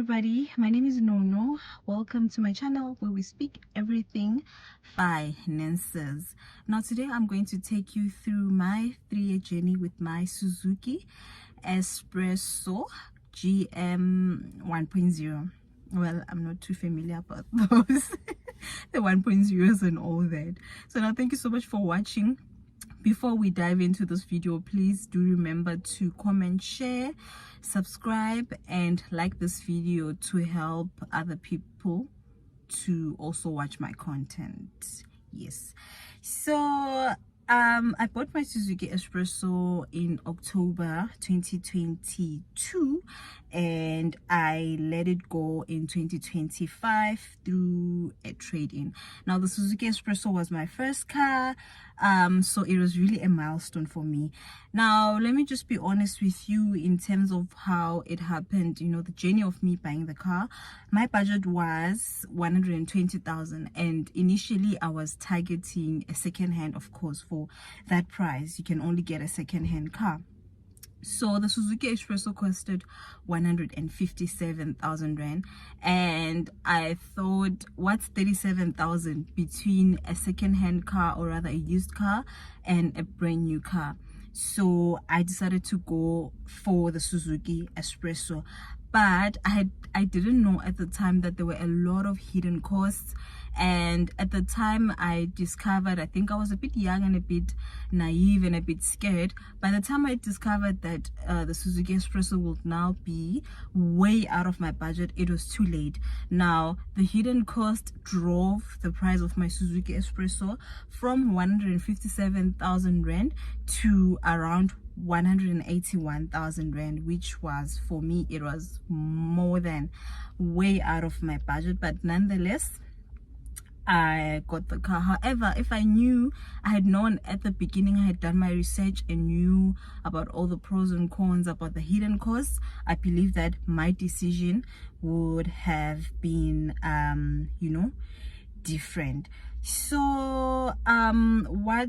everybody, my name is Nono. Welcome to my channel where we speak everything finances. Now today I'm going to take you through my 3-year journey with my Suzuki Presso GM 1.0. Well, I'm not too familiar about those the 1.0s and all that. So now thank you so much for watching. Before we dive into this video, please do remember to comment, share, subscribe, and like this video to help other people to also watch my content. Yes, so I bought my Suzuki Presso in October 2022 and I let it go in 2025 through a trade-in. Now the Suzuki Presso was my first car, so it was really a milestone for me. Now let me just be honest with you in terms of how it happened. You know, the journey of me buying the car, my budget was 120,000 and initially I was targeting a second hand. Of course, for that price you can only get a second hand car. So the Suzuki Presso costed 157,000 rand, and I thought, what's 37,000 between a second-hand car, or rather a used car, and a brand new car? So I decided to go for the Suzuki Presso, but I didn't know at the time that there were a lot of hidden costs. And at the time I discovered, I think I was a bit young and a bit naive and a bit scared. By the time I discovered that the Suzuki Presso would now be way out of my budget, it was too late. Now the hidden cost drove the price of my Suzuki Presso from 157,000 rand to around 181,000 rand, which was, for me, it was more than way out of my budget. But nonetheless, I got the car. However, if I had known at the beginning, I had done my research and knew about all the pros and cons, about the hidden costs, I believe that my decision would have been different. So what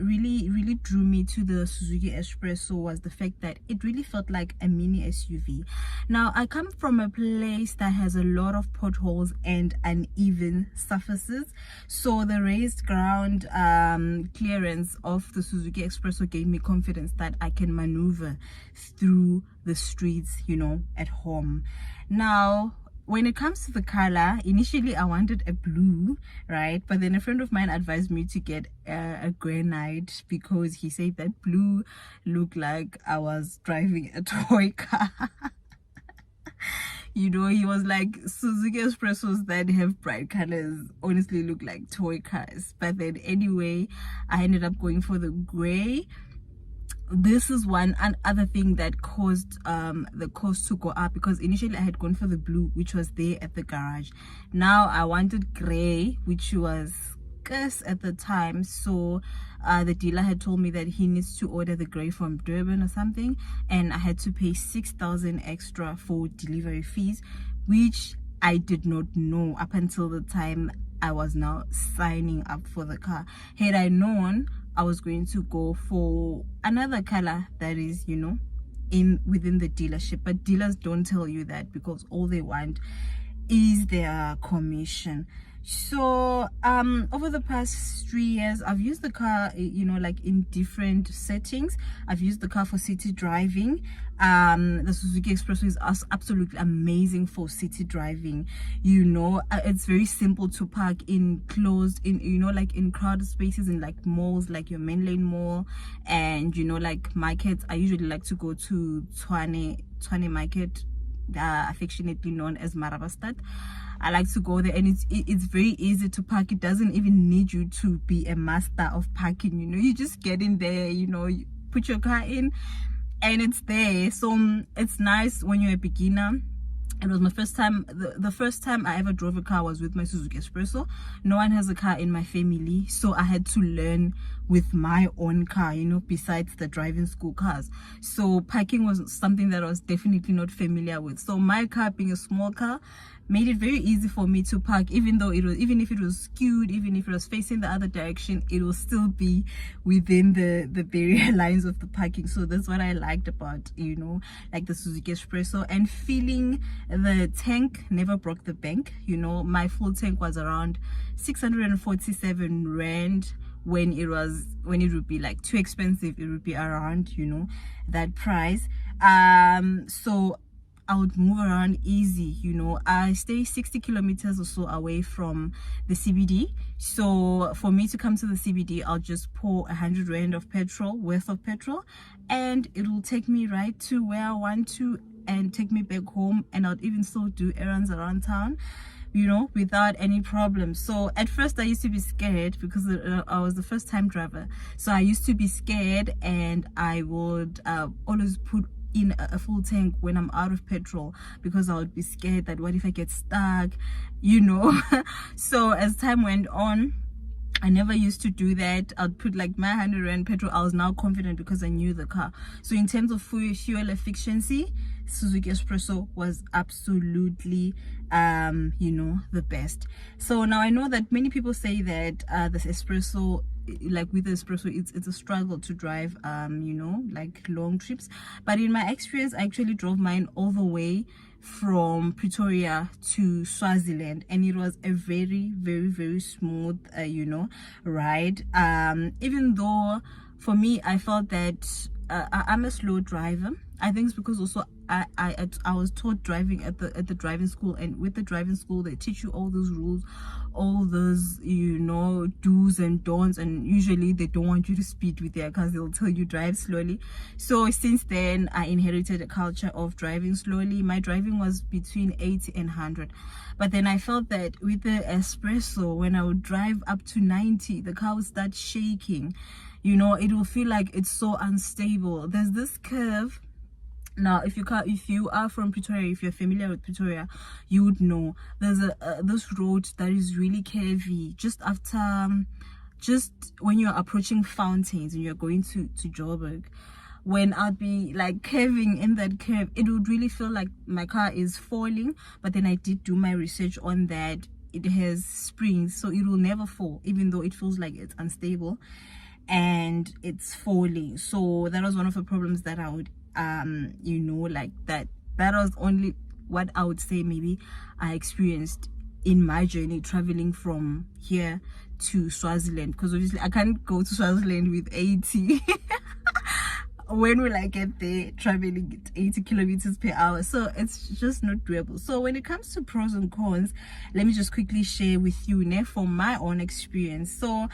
really drew me to the Suzuki Presso was the fact that it really felt like a mini SUV. Now I come from a place that has a lot of potholes and uneven surfaces, so the raised ground clearance of the Suzuki Presso gave me confidence that I can maneuver through the streets, at home. Now when it comes to the color, initially I wanted a blue, right? But then a friend of mine advised me to get a granite because he said that blue looked like I was driving a toy car. He was like, Suzuki Pressos that have bright colors honestly look like toy cars. But then anyway, I ended up going for the gray. This is one other thing that caused the cost to go up, because initially I had gone for the blue, which was there at the garage. Now I wanted gray, which was scarce at the time, so the dealer had told me that he needs to order the gray from Durban or something, and I had to pay 6,000 extra for delivery fees, which I did not know up until the time I was now signing up for the car. Had I known, I was going to go for another color that is, within the dealership. But dealers don't tell you that because all they want is their commission. So over the past 3 years, I've used the car, like in different settings. I've used the car for city driving. The Suzuki Presso is absolutely amazing for city driving. It's very simple to park in closed, like in crowded spaces, in like malls, like your main lane mall, and like markets. I usually like to go to Tshwane Market, affectionately known as Marabastad. I like to go there, and it's very easy to park. It doesn't even need you to be a master of parking. You just get in there, you put your car in and it's there. So it's nice when you're a beginner. It was my first time. The first time I ever drove a car was with my Suzuki Presso. No one has a car in my family, so I had to learn with my own car, you know, besides the driving school cars. So parking was something that I was definitely not familiar with. So my car, being a small car, made it very easy for me to park, even if it was skewed, even if it was facing the other direction, it will still be within the barrier lines of the parking. So that's what I liked about, you know, like the Suzuki Presso. And feeling the tank never broke the bank. You know, my full tank was around 647 rand, when it would be like too expensive, it would be around, you know, that price. So I would move around easy, you know. I stay 60 kilometers or so away from the CBD. So for me to come to the CBD, I'll just pour 100 rand of petrol, worth of petrol, and it will take me right to where I want to and take me back home. And I'll even still do errands around town, you know, without any problem. So at first I used to be scared because I was the first time driver. So I used to be scared, and I would always put in a full tank when I'm out of petrol, because I would be scared that what if I get stuck, you know. So as time went on, I never used to do that. I'd put like my 100 rand petrol. I was now confident because I knew the car. So in terms of fuel efficiency, Suzuki Presso was absolutely you know, the best. So now I know that many people say that this espresso, like with the espresso, it's a struggle to drive you know, like long trips. But in my experience, I actually drove mine all the way from Pretoria to Swaziland, and it was a very, very, very smooth you know, ride. Even though for me, I felt that I'm a slow driver. I think it's because also I was taught driving at the driving school, and with the driving school they teach you all those rules, all those, you know, do's and don'ts, and usually they don't want you to speed with their cars. They'll tell you drive slowly. So since then I inherited a culture of driving slowly. My driving was between 80 and 100, but then I felt that with the espresso, when I would drive up to 90, the car would start shaking, you know. It will feel like it's so unstable. There's this curve. Now if you are from Pretoria, if you're familiar with Pretoria, you would know there's this road that is really curvy just after just when you're approaching Fountains and you're going to Joburg. When I'd be like curving in that curve, it would really feel like my car is falling. But then I did do my research on that. It has springs, so it will never fall, even though it feels like it's unstable and it's falling. So that was one of the problems that I would you know, like that was only what I would say maybe I experienced in my journey traveling from here to Swaziland, because obviously I can't go to Swaziland with 80 when will I get there traveling at 80 kilometers per hour? So it's just not doable. So when it comes to pros and cons, let me just quickly share with you now from my own experience. So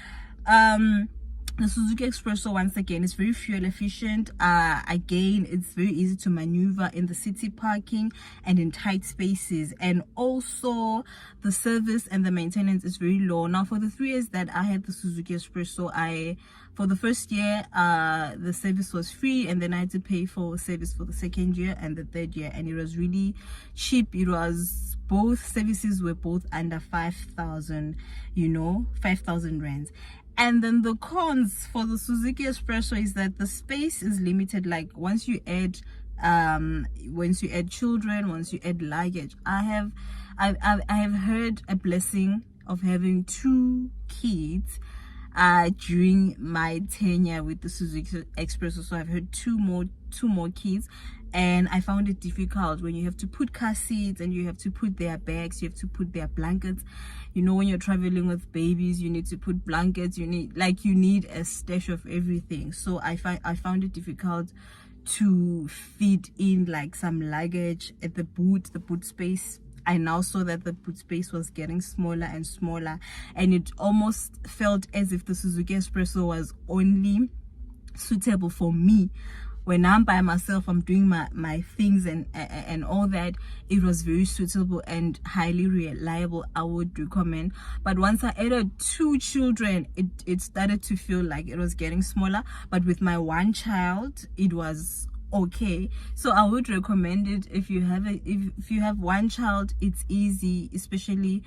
the Suzuki Presso, once again, is very fuel efficient. Again, it's very easy to maneuver in the city parking and in tight spaces. And also, the service and the maintenance is very low. Now, for the 3 years that I had the Suzuki Presso, for the first year, the service was free, and then I had to pay for service for the second year and the third year, and it was really cheap. It was both services were both under 5,000, you know, 5,000 rands. And then the cons for the Suzuki Presso is that the space is limited. Like once you add children, once you add luggage, I have heard a blessing of having 2 kids during my tenure with the Suzuki Presso. So I've heard two more kids, and I found it difficult when you have to put car seats and you have to put their bags, you have to put their blankets. You know, when you're traveling with babies, you need to put blankets, you need a stash of everything. So I found it difficult to fit in like some luggage at the boot space. I now saw that the boot space was getting smaller and smaller, and it almost felt as if the Suzuki Presso was only suitable for me. When I'm by myself, I'm doing my things and all that, it was very suitable and highly reliable. I would recommend. But once I added 2 children, it started to feel like it was getting smaller. But with my 1 child, it was okay. So I would recommend it if you have 1 child. It's easy, especially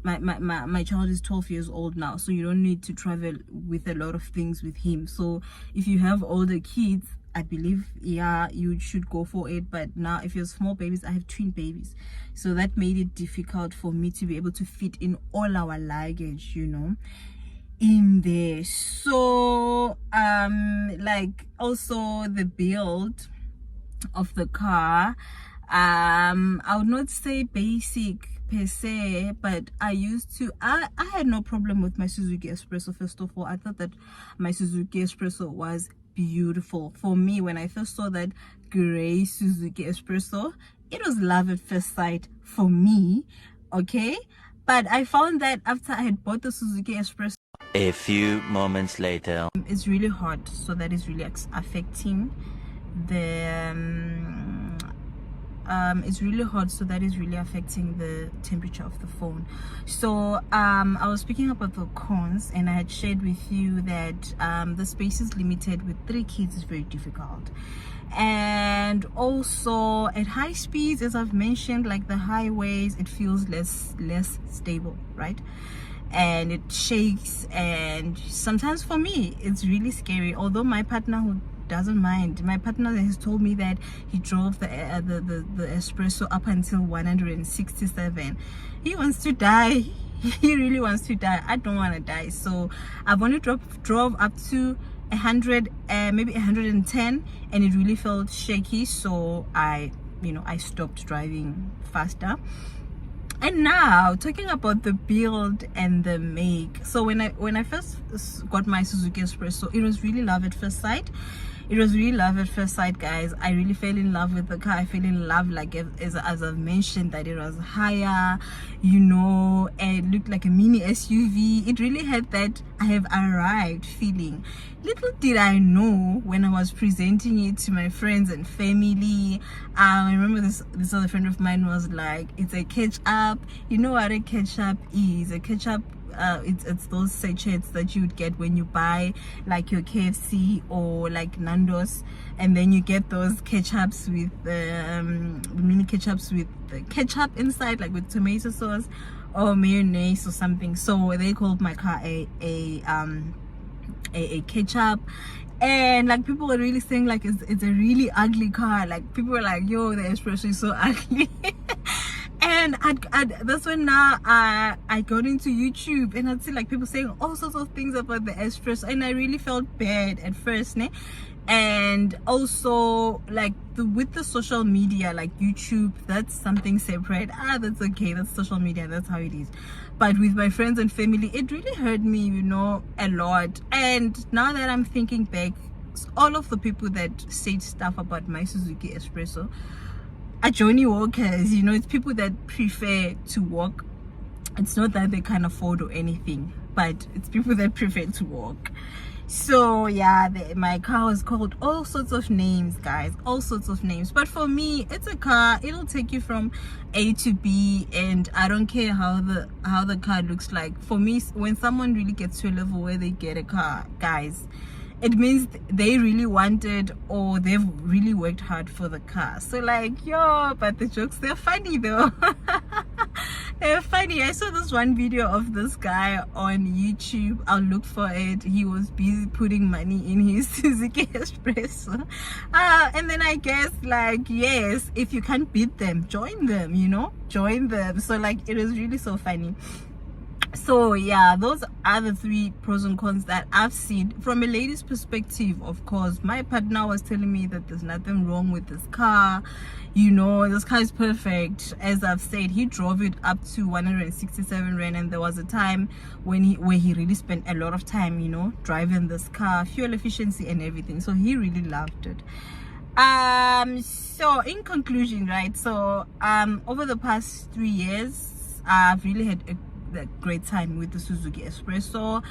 my child is 12 years old now, so you don't need to travel with a lot of things with him. So if you have older kids, I believe, yeah, you should go for it. But now if you're small babies, I have twin babies, so that made it difficult for me to be able to fit in all our luggage, you know, in there. So like also the build of the car, I would not say basic per se, but I had no problem with my Suzuki Espresso. First of all, I thought that my Suzuki Espresso was beautiful. For me, when I first saw that gray Suzuki Espresso, it was love at first sight for me, okay? But I found that after I had bought the Suzuki Espresso, a few moments later, it's really hot, so that is really affecting the it's really hot, so that is really affecting the temperature of the phone. So I was speaking about the cons, and I had shared with you that the space is limited. With 3 kids, it's very difficult. And also at high speeds, as I've mentioned, like the highways, it feels less stable, right? And it shakes, and sometimes for me it's really scary. Although my partner, who doesn't mind, my partner has told me that he drove the Espresso up until 167. He wants to die. He really wants to die. I don't want to die, so I've only drove up to 100, maybe 110, and it really felt shaky, so I stopped driving faster. And now talking about the build and the make. So when I first got my Suzuki Espresso, it was really love at first sight. It was really love at first sight, guys. I really fell in love with the car. I fell in love, like as I've mentioned, that it was higher, you know, and it looked like a mini SUV. It really had that I have arrived feeling. Little did I know when I was presenting it to my friends and family. I remember this other friend of mine was like, it's a ketchup. You know what a ketchup is? A ketchup, it's those sachets that you would get when you buy like your KFC or like Nando's, and then you get those ketchups with mini ketchups with the ketchup inside, like with tomato sauce or mayonnaise or something. So they called my car a ketchup. And like people were really saying like it's a really ugly car. Like people were like, yo, the Espresso is so ugly. And that's when now I got into YouTube, and I'd see like people saying all sorts of things about the Espresso, and I really felt bad at first, ne? And also like with the social media, like YouTube, that's something separate. That's okay, that's social media, that's how it is. But with my friends and family, it really hurt me, you know, a lot. And now that I'm thinking back, all of the people that said stuff about my Suzuki Espresso are Johnny Walkers, you know. It's people that prefer to walk. It's not that they can't afford or anything, but it's people that prefer to walk. So yeah, my car was called all sorts of names, guys, all sorts of names. But for me, it's a car. It'll take you from A to B, and I don't care how the car looks like. For me, when someone really gets to a level where they get a car, guys, it means they really wanted, or they've really worked hard for the car. So like, yo, but the jokes, they're funny though. They're funny. I saw this one video of this guy on YouTube. I'll look for it. He was busy putting money in his Suzuki Espresso. And then I guess like, yes, if you can't beat them, join them, you know, join them. So like, it was really so funny. So yeah, those are the 3 pros and cons that I've seen from a lady's perspective. Of course, my partner was telling me that there's nothing wrong with this car, you know, this car is perfect. As I've said, he drove it up to 167 rand, and there was a time where he really spent a lot of time, you know, driving this car, fuel efficiency and everything. So he really loved it. So in conclusion, right, so over the past 3 years, I've really had a great time with the Suzuki Espresso.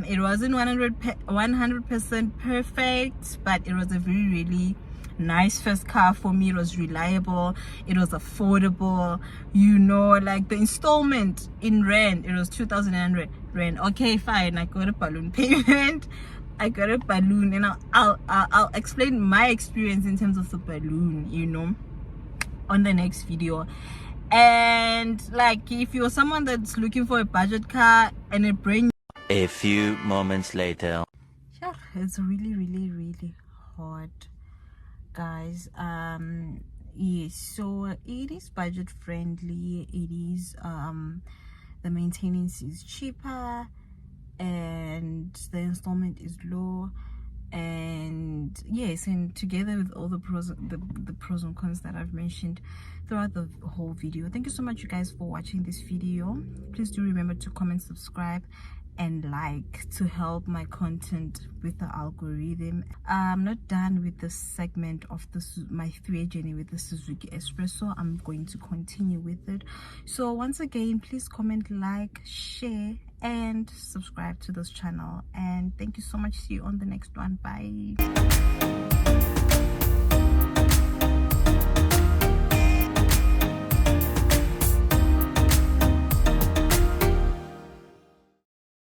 It wasn't 100% perfect, but it was a really nice first car for me. It was reliable, it was affordable, you know, like the installment in rand, it was 2,100 rand. Okay, fine, I got a balloon payment. I got a balloon, and I'll explain my experience in terms of the balloon, you know, on the next video. And like, if you're someone that's looking for a budget car and a brand A few moments later. yeah, it's really hard, guys. Yes, so it is budget friendly. It is the maintenance is cheaper and the installment is low. And yes, and together with all the pros and cons that I've mentioned throughout the whole video. Thank you so much, you guys, for watching this video. Please do remember to comment, subscribe, and like to help my content with the algorithm. I'm not done with this segment of my 3-year journey with the Suzuki Espresso. I'm going to continue with it. So once again, please comment, like, share, and subscribe to this channel. And thank you so much. See you on the next one. Bye.